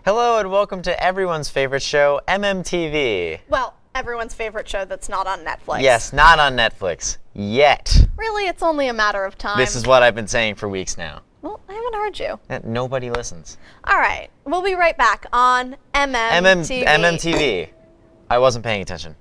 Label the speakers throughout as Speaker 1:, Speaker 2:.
Speaker 1: Hello and welcome to everyone's favorite show, MMTV.
Speaker 2: Well, everyone's favorite show that's not on Netflix.
Speaker 1: Yes, not on Netflix. Yet.
Speaker 2: Really, it's only a matter of time.
Speaker 1: This is what I've been saying for weeks now.
Speaker 2: Well, I haven't heard you.
Speaker 1: Nobody listens.
Speaker 2: All right, we'll be right back on MMTV.
Speaker 1: MMTV. I wasn't paying attention.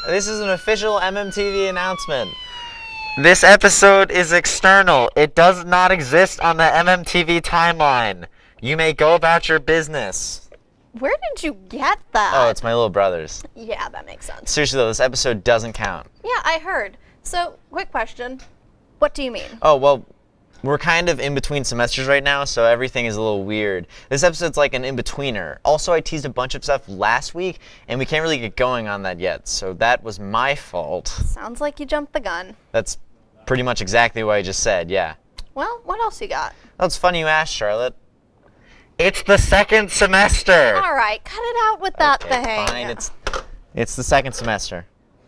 Speaker 1: This is an official MMTV announcement. This episode is external. It does not exist on the MMTV timeline. You may go about your business.
Speaker 2: Where did you get that?
Speaker 1: Oh, it's my little brother's.
Speaker 2: Yeah, that makes sense.
Speaker 1: Seriously though, this episode doesn't count.
Speaker 2: Yeah, I heard. So, quick question. What do you mean?
Speaker 1: Oh, well, we're kind of in between semesters right now, so everything is a little weird. This episode's like an in-betweener. Also, I teased a bunch of stuff last week, and we can't really get going on that yet, so that was my fault.
Speaker 2: Sounds like you jumped the gun.
Speaker 1: That's pretty much exactly what I just said, yeah.
Speaker 2: Well, what else you got?
Speaker 1: Well, it's funny you asked, Charlotte. It's the second semester!
Speaker 2: All right, cut it out with that
Speaker 1: Okay,
Speaker 2: thing.
Speaker 1: fine, it's the second semester.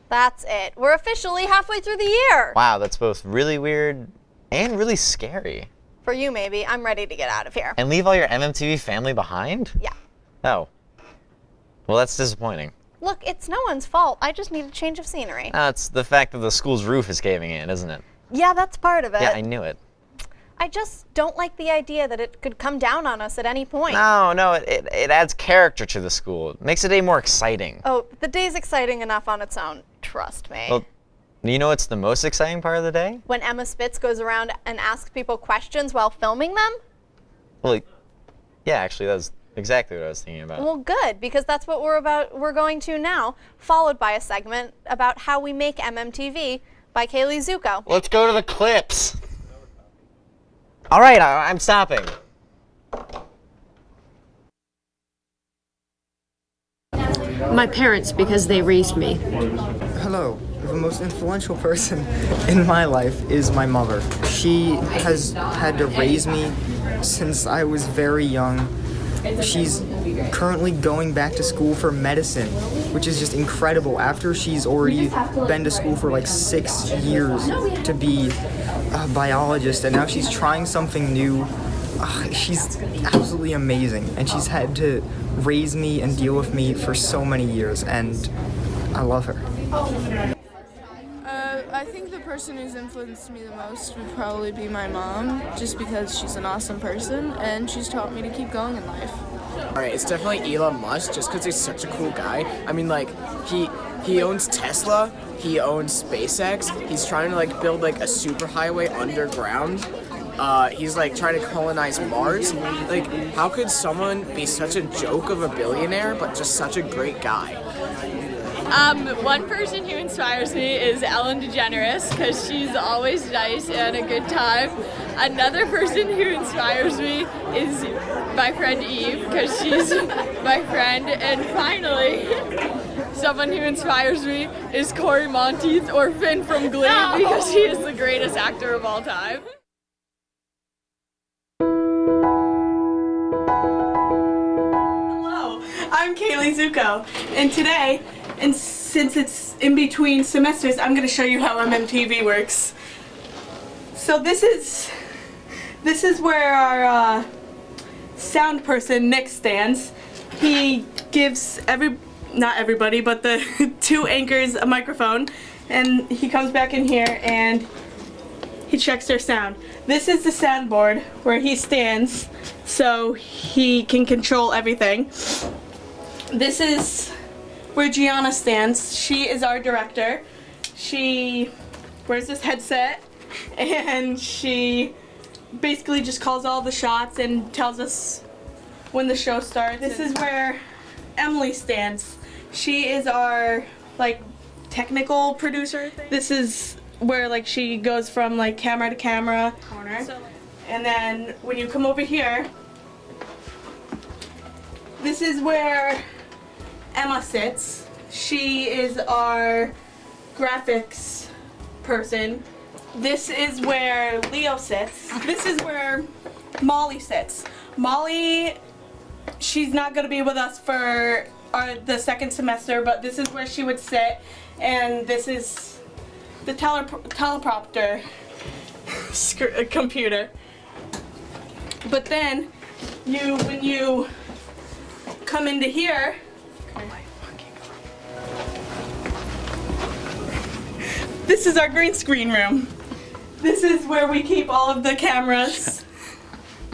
Speaker 2: That's it. We're officially halfway through the year.
Speaker 1: Wow, that's both really weird and really scary.
Speaker 2: For you, maybe. I'm ready to get out of here.
Speaker 1: And leave all your MMTV family behind?
Speaker 2: Yeah.
Speaker 1: Oh. Well, that's disappointing.
Speaker 2: Look, it's no one's fault. I just need a change of scenery.
Speaker 1: It's the fact that the school's roof is caving in, isn't it?
Speaker 2: Yeah, that's part of it.
Speaker 1: Yeah, I knew it.
Speaker 2: I just don't like the idea that it could come down on us at any point.
Speaker 1: No, it adds character to the school. It makes the day more exciting.
Speaker 2: Oh, the day's exciting enough on its own. Trust me.
Speaker 1: Well, you know what's the most exciting part of the day?
Speaker 2: When Emma Spitz goes around and asks people questions while filming them?
Speaker 1: Well, yeah, actually, that's exactly what I was thinking about.
Speaker 2: Well, good, because that's what we're going to now, followed by a segment about how we make MMTV by Kaylee Zuko.
Speaker 1: Let's go to the clips. All right, I'm stopping.
Speaker 3: My parents, because they raised me.
Speaker 4: Hello. The most influential person in my life is my mother. She has had to raise me since I was very young. She's currently going back to school for medicine, which is just incredible. After she's already been to school for like 6 years to be a biologist, and now she's trying something new. She's absolutely amazing, and she's had to raise me and deal with me for so many years, and I love her.
Speaker 5: I think the person who's influenced me the most would probably be my mom, just because she's an awesome person and she's taught me to keep going in life.
Speaker 6: Alright, it's definitely Elon Musk, just because he's such a cool guy. I mean, like, he owns Tesla, he owns SpaceX, he's trying to, like, build, like, a superhighway underground. He's, like, trying to colonize Mars. Like, how could someone be such a joke of a billionaire, but just such a great guy?
Speaker 7: One person who inspires me is Ellen DeGeneres, because she's always nice and a good time. Another person who inspires me is my friend Eve, because she's my friend. And finally, someone who inspires me is Corey Monteith, or Finn from Glee, because he is the greatest actor of all time.
Speaker 8: Hello, I'm Kaylee Zuko, and today, and since it's in between semesters, I'm going to show you how MMTV works. So this is where our sound person Nick stands. He gives not everybody, but the 2 anchors a microphone, and he comes back in here and he checks their sound. This is the soundboard where he stands so he can control everything. This is where Gianna stands. She is our director. She wears this headset and she basically just calls all the shots and tells us when the show starts. This is where Emily stands. She is our like technical producer thing. This is where like she goes from like camera to camera corner. And then when you come over here, this is where Emma sits. She is our graphics person. This is where Leo sits. This is where Molly sits. Molly, she's not going to be with us for the second semester, but this is where she would sit, and this is the teleprompter computer. But then, when you come into here, this is our green screen room. This is where we keep all of the cameras.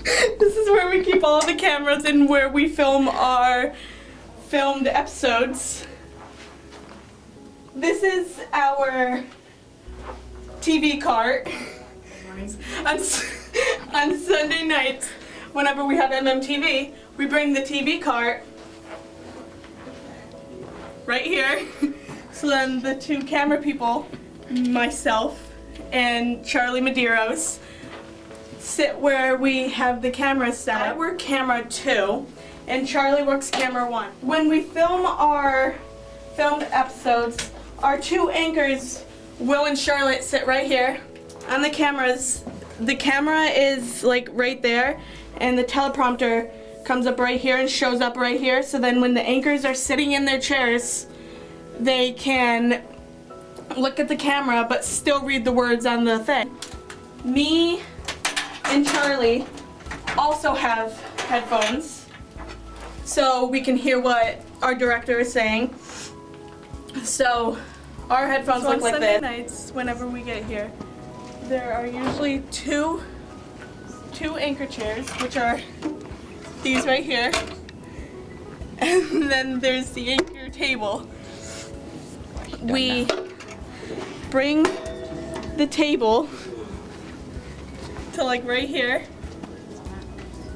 Speaker 8: This is where we keep all of the cameras and where we film our filmed episodes. This is our TV cart. On Sunday nights, whenever we have MMTV, we bring the TV cart right here. So then the 2 camera people, myself and Charlie Medeiros, sit where we have the cameras set. I work camera 2 and Charlie works camera 1. When we film our filmed episodes, our 2 anchors, Will and Charlotte, sit right here on the cameras. The camera is like right there and the teleprompter comes up right here and shows up right here, so then when the anchors are sitting in their chairs, they can look at the camera but still read the words on the thing. Me and Charlie also have headphones so we can hear what our director is saying. So our headphones look like this. On Sunday nights, whenever we get here, there are usually two anchor chairs, which are these right here, and then there's the anchor table. We bring the table to like right here,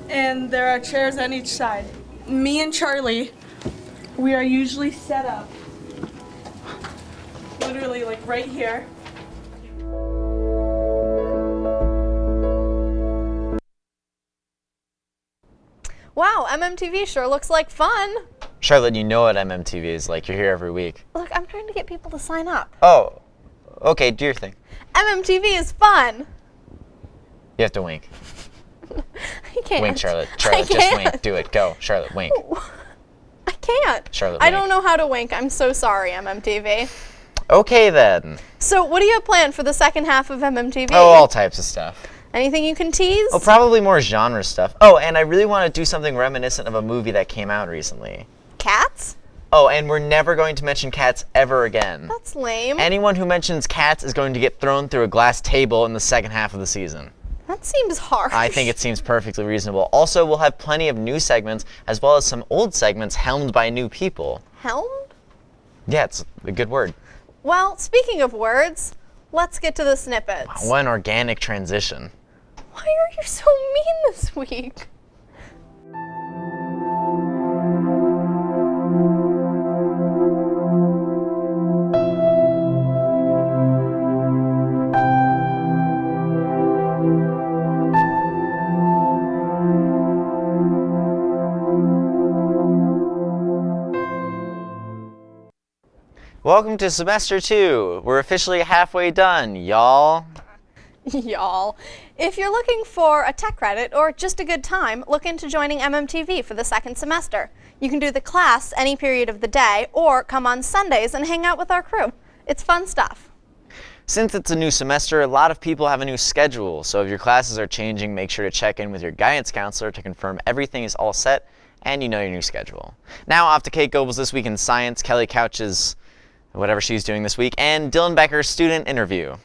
Speaker 8: and there are chairs on each side. Me and Charlie, we are usually set up literally like right here.
Speaker 2: Wow, MMTV sure looks like fun.
Speaker 1: Charlotte, you know what MMTV is like. You're here every week.
Speaker 2: Look, I'm trying to get people to sign up.
Speaker 1: Oh, okay, do your thing.
Speaker 2: MMTV is fun.
Speaker 1: You have to wink.
Speaker 2: I can't.
Speaker 1: Wink, Charlotte. Charlotte, just wink. Do it. Go. Charlotte, wink.
Speaker 2: I can't.
Speaker 1: Charlotte,
Speaker 2: I
Speaker 1: wink.
Speaker 2: don't know how to wink. I'm so sorry, MMTV.
Speaker 1: Okay, then.
Speaker 2: So what do you have planned for the second half of MMTV?
Speaker 1: Oh, all types of stuff.
Speaker 2: Anything you can tease?
Speaker 1: Oh, probably more genre stuff. Oh, and I really want to do something reminiscent of a movie that came out recently.
Speaker 2: Cats?
Speaker 1: Oh, and we're never going to mention cats ever again.
Speaker 2: That's lame.
Speaker 1: Anyone who mentions cats is going to get thrown through a glass table in the second half of the season.
Speaker 2: That seems harsh.
Speaker 1: I think it seems perfectly reasonable. Also, we'll have plenty of new segments, as well as some old segments helmed by new people.
Speaker 2: Helmed?
Speaker 1: Yeah, it's a good word.
Speaker 2: Well, speaking of words, let's get to the snippets.
Speaker 1: Wow, what an organic transition.
Speaker 2: Why are you so mean this week?
Speaker 1: Welcome to semester 2. We're officially halfway done, y'all.
Speaker 2: Y'all. If you're looking for a tech credit or just a good time, look into joining MMTV for the second semester. You can do the class any period of the day or come on Sundays and hang out with our crew. It's fun stuff.
Speaker 1: Since it's a new semester, a lot of people have a new schedule, so if your classes are changing, make sure to check in with your guidance counselor to confirm everything is all set and you know your new schedule. Now off to Kate Goebel's This Week in Science, Kelly Couch's whatever she's doing this week, and Dylan Becker's student interview.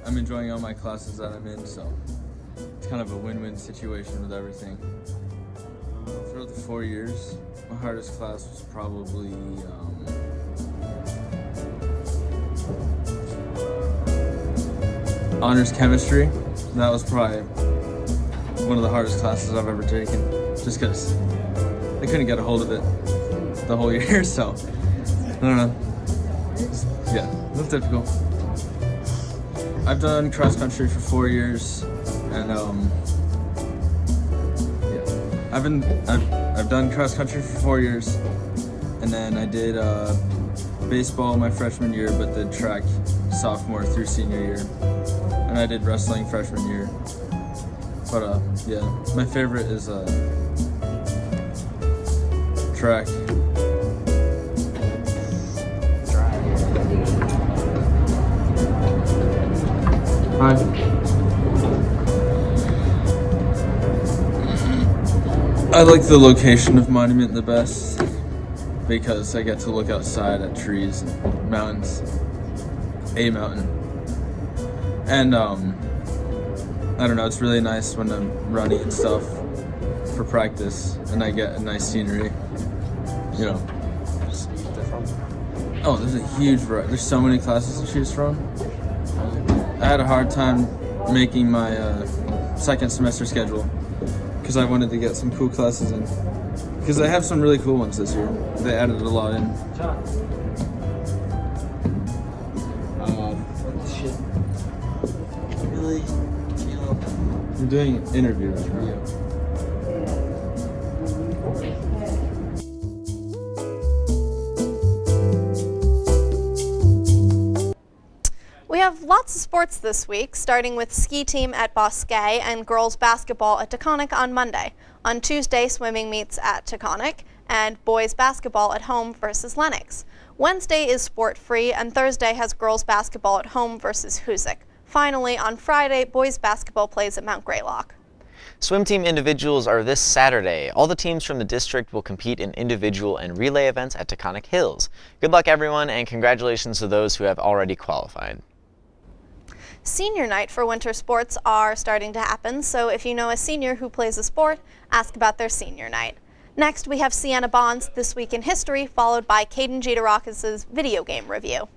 Speaker 9: I'm enjoying all my classes that I'm in, so it's kind of a win-win situation with everything. Throughout the 4 years, My hardest class was probably honors chemistry. That was probably one of the hardest classes I've ever taken, just because I couldn't get a hold of it the whole year, so I don't know. Yeah, it was difficult. I've done cross country for 4 years, and I've done cross country for 4 years, and then I did baseball my freshman year, but did track sophomore through senior year, and I did wrestling freshman year. But yeah, my favorite is track. Hi. I like the location of Monument the best because I get to look outside at trees and mountains, a mountain, and I don't know, it's really nice when I'm running and stuff for practice and I get a nice scenery, you know. Oh, there's a huge variety. There's so many classes to choose from. I had a hard time making my second semester schedule because I wanted to get some cool classes in. Because I have some really cool ones this year. They added a lot in. Really? We're doing an interview right now.
Speaker 2: We have lots of sports this week, starting with ski team at Bosque and girls basketball at Taconic on Monday. On Tuesday, swimming meets at Taconic, and boys basketball at home versus Lenox. Wednesday is sport-free, and Thursday has girls basketball at home versus Hoosick. Finally, on Friday, boys basketball plays at Mount Greylock.
Speaker 1: Swim team individuals are this Saturday. All the teams from the district will compete in individual and relay events at Taconic Hills. Good luck, everyone, and congratulations to those who have already qualified.
Speaker 2: Senior night for winter sports are starting to happen, so if you know a senior who plays a sport, ask about their senior night. Next, we have Sienna Bond's This Week in History, followed by Caden Giderakis' video game review.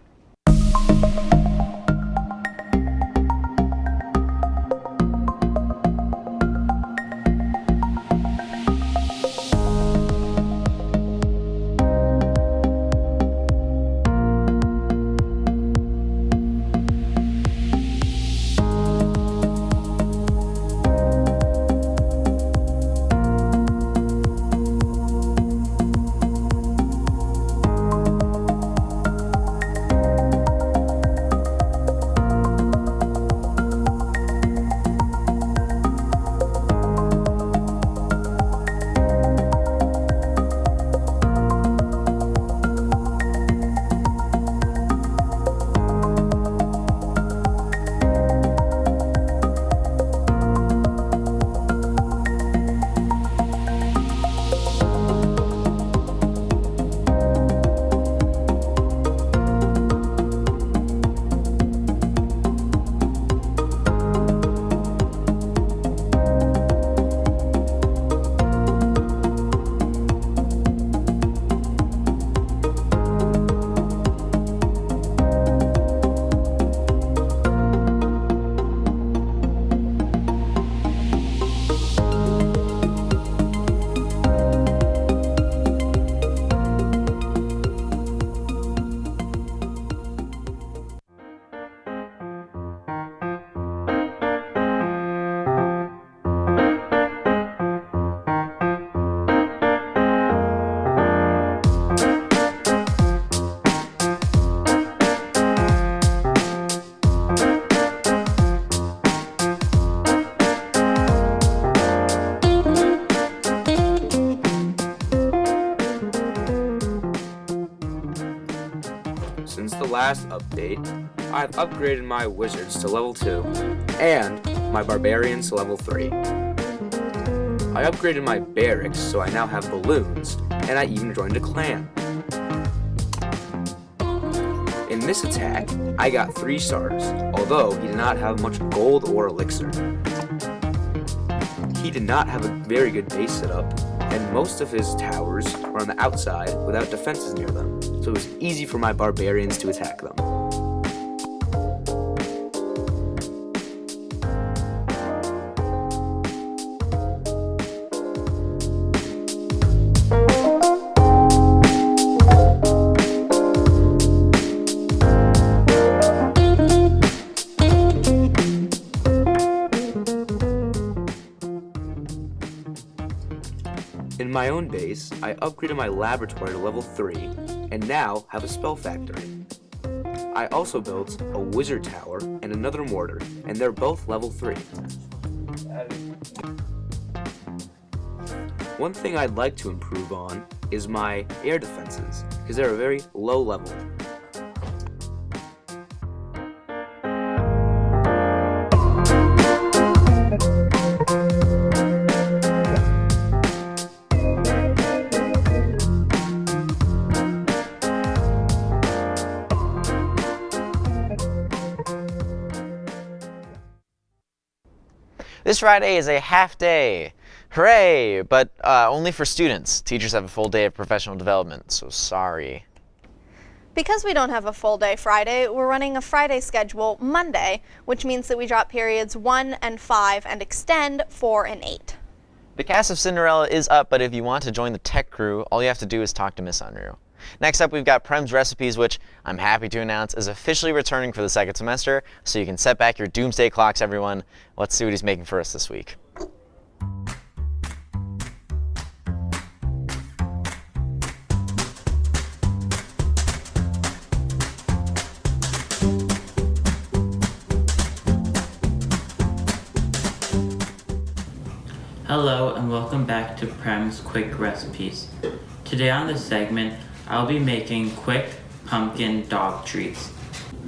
Speaker 10: Since the last update, I've upgraded my wizards to level 2 and my barbarians to level 3. I upgraded my barracks so I now have balloons, and I even joined a clan. In this attack, I got 3 stars, although he did not have much gold or elixir. He did not have a very good base setup, and most of his towers were on the outside without defenses near them, so it was easy for my barbarians to attack them. In my own base, I upgraded my laboratory to level 3, and now have a spell factory. I also built a wizard tower and another mortar, and they're both level 3. One thing I'd like to improve on is my air defenses, because they're a very low level.
Speaker 1: This Friday is a half day. Hooray! But only for students. Teachers have a full day of professional development, so sorry.
Speaker 2: Because we don't have a full day Friday, we're running a Friday schedule Monday, which means that we drop periods 1 and 5 and extend 4 and 8.
Speaker 1: The cast of Cinderella is up, but if you want to join the tech crew, all you have to do is talk to Miss Unreal. Next up, we've got Prem's Recipes, which I'm happy to announce is officially returning for the second semester, so you can set back your doomsday clocks, everyone. Let's see what he's making for us this week.
Speaker 11: Hello and welcome back to Prem's Quick Recipes. Today on this segment, I'll be making quick pumpkin dog treats.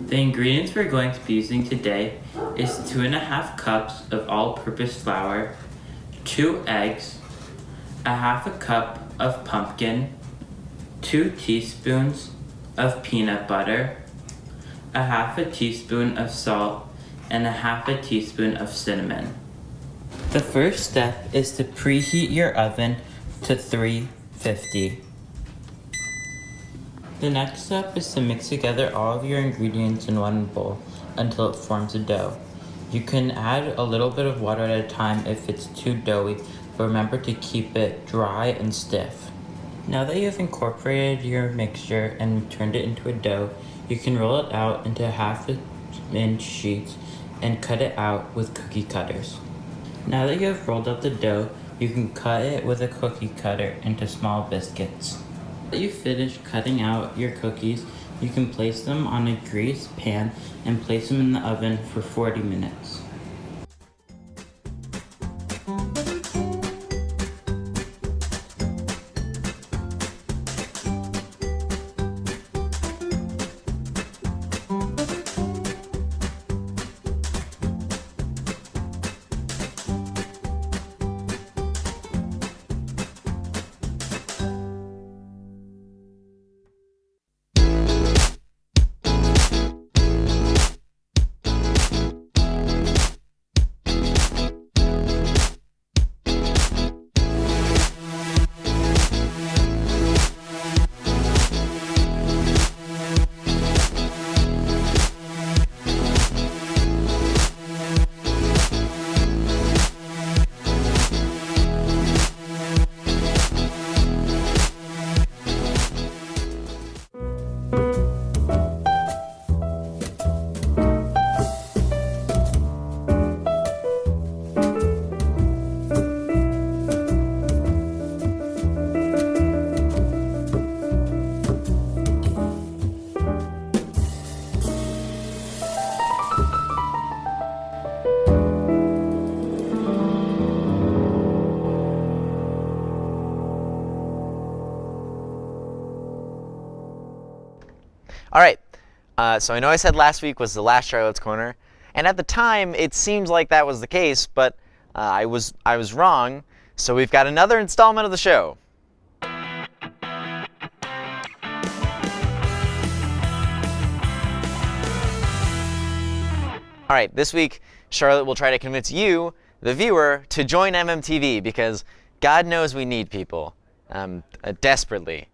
Speaker 11: The ingredients we're going to be using today is 2.5 cups of all-purpose flour, 2 eggs, 1/2 cup of pumpkin, 2 teaspoons of peanut butter, 1/2 teaspoon of salt, and 1/2 teaspoon of cinnamon. The first step is to preheat your oven to 350. The next step is to mix together all of your ingredients in one bowl until it forms a dough. You can add a little bit of water at a time if it's too doughy, but remember to keep it dry and stiff. Now that you've incorporated your mixture and turned it into a dough, you can roll it out into 1/2-inch sheets and cut it out with cookie cutters. Now that you have rolled out the dough, you can cut it with a cookie cutter into small biscuits. When you finish cutting out your cookies, you can place them on a greased pan and place them in the oven for 40 minutes.
Speaker 1: All right, so I know I said last week was the last Charlotte's Corner, and at the time it seems like that was the case, but I was wrong. So we've got another installment of the show. All right, this week Charlotte will try to convince you, the viewer, to join MMTV because God knows we need people. Desperately.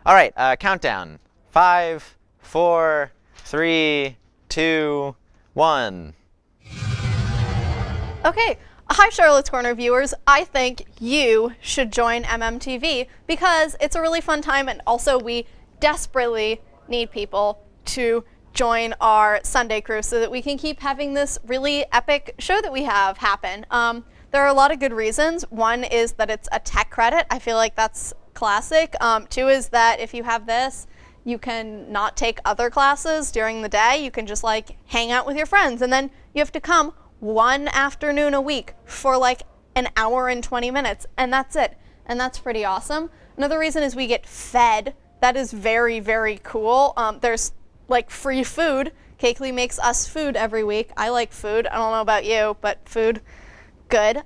Speaker 1: All right, countdown. 5, 4, 3, 2, 1.
Speaker 2: Okay. Hi, Charlotte's Corner viewers. I think you should join MMTV because it's a really fun time, and also we desperately need people to join our Sunday crew so that we can keep having this really epic show that we have happen. There are a lot of good reasons. One is that it's a tech credit. I feel like that's classic. 2 is that if you have this, you can not take other classes during the day. You can just like hang out with your friends, and then you have to come one afternoon a week for like an hour and 20 minutes, and that's it. And that's pretty awesome. Another reason is we get fed. That is very, very cool. There's like free food. Cakeley makes us food every week. I like food. I don't know about you, but food, good.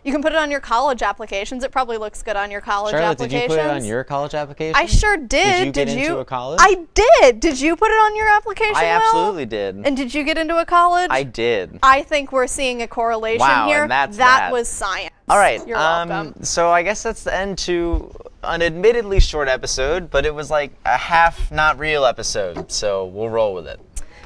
Speaker 2: You can put it on your college applications. It probably looks good on your college
Speaker 1: Charlotte,
Speaker 2: applications.
Speaker 1: did you put it on your college application?
Speaker 2: I sure did.
Speaker 1: Did you get into a college?
Speaker 2: I did. Did you put it on your application,
Speaker 1: I
Speaker 2: Will?
Speaker 1: absolutely did.
Speaker 2: And did you get into a college?
Speaker 1: I did.
Speaker 2: I think we're seeing a correlation
Speaker 1: Wow,
Speaker 2: here.
Speaker 1: and that's
Speaker 2: that
Speaker 1: that.
Speaker 2: was science.
Speaker 1: All right.
Speaker 2: You're welcome.
Speaker 1: So I guess that's the end to an admittedly short episode, but it was like a half not real episode, so we'll roll with it.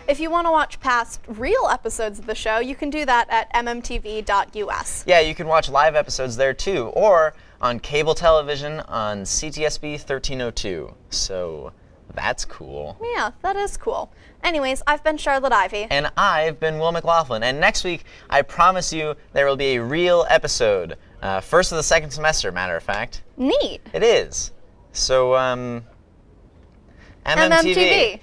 Speaker 2: If you want to watch past real episodes of the show, you can do that at mmtv.us.
Speaker 1: Yeah, you can watch live episodes there too, or on cable television on CTSB 1302. So that's cool.
Speaker 2: Yeah, that is cool. Anyways, I've been Charlotte Ivy.
Speaker 1: And I've been Will McLaughlin. And next week, I promise you, there will be a real episode. First of the second semester, matter of fact.
Speaker 2: Neat.
Speaker 1: It is. So, MMTV.